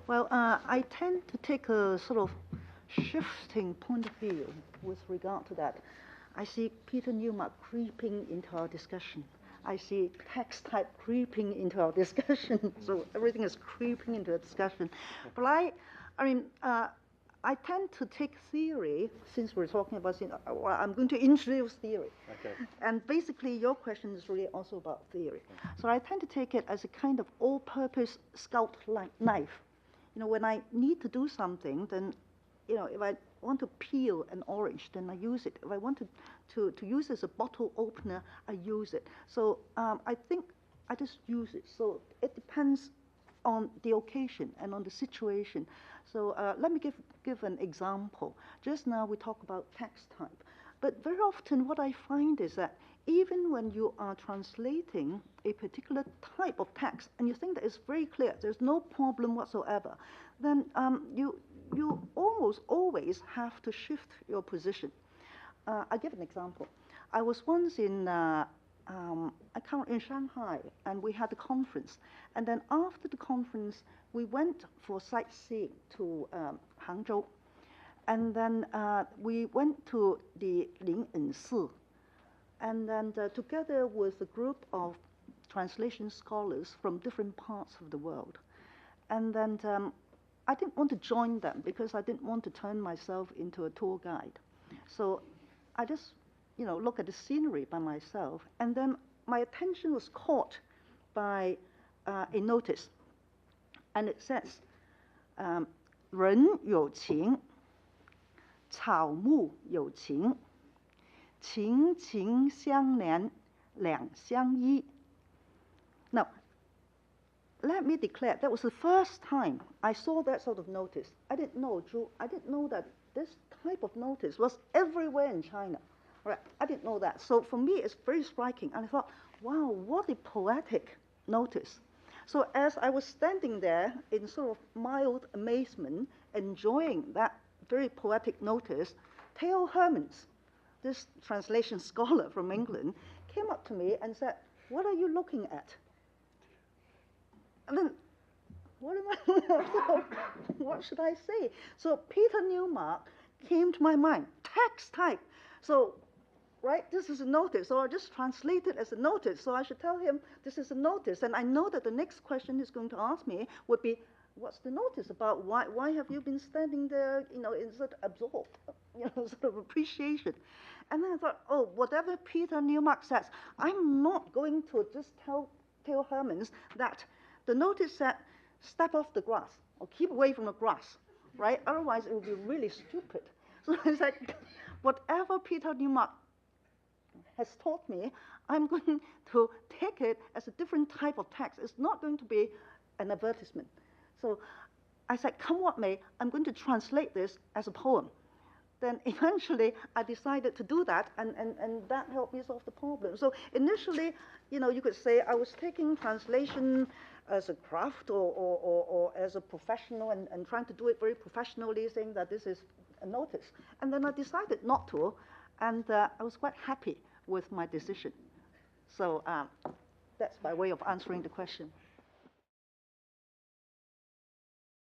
Well, I tend to take a sort of shifting point of view with regard to that. I see Peter Newmark creeping into our discussion. I see text type creeping into our discussion. So everything is creeping into a discussion. But I tend to take theory, since we're talking about, well, I'm going to introduce theory. Okay. And basically, your question is really also about theory. So I tend to take it as a kind of all-purpose scout knife. When I need to do something, then, if I want to peel an orange, then I use it. If I want to use it as a bottle opener, I use it. So I think I just use it. So it depends on the occasion and on the situation. So let me give an example. Just now we talk about text type. But very often what I find is that even when you are translating a particular type of text and you think that it's very clear, there's no problem whatsoever, then you almost always have to shift your position. I'll give an example. I was once in Shanghai, and we had a conference. And then after the conference, we went for sightseeing to Hangzhou. And then we went to the Ling'en and then together with a group of translation scholars from different parts of the world. And then I didn't want to join them because I didn't want to turn myself into a tour guide. So I just, look at the scenery by myself. And then my attention was caught by a notice. And it says, 人有情 草木有情 情情相连 两相依 Now, let me declare, that was the first time I saw that sort of notice. I didn't know, Drew, I didn't know that this type of notice was everywhere in China. Right? I didn't know that. So for me, it's very striking. And I thought, wow, what a poetic notice. So as I was standing there in sort of mild amazement, enjoying that very poetic notice, Theo Hermans, this translation scholar from England, came up to me and said, what are you looking at? And then, what am I, what should I say? So Peter Newmark came to my mind, text type. So, right, this is a notice, so I just translate it as a notice. So I should tell him this is a notice. And I know that the next question he's going to ask me would be, what's the notice about? Why have you been standing there, in sort of absorbed, sort of appreciation? And then I thought, oh, whatever Peter Newmark says, I'm not going to just tell Theo Hermans that the notice said, step off the grass, or keep away from the grass, right? Otherwise, it would be really stupid. So I said, whatever Peter Newmark has taught me, I'm going to take it as a different type of text. It's not going to be an advertisement. So I said, come what may, I'm going to translate this as a poem. Then eventually I decided to do that, and that helped me solve the problem. So initially, you could say I was taking translation as a craft or as a professional and trying to do it very professionally, saying that this is a notice. And then I decided not to, and I was quite happy with my decision. So that's my way of answering the question.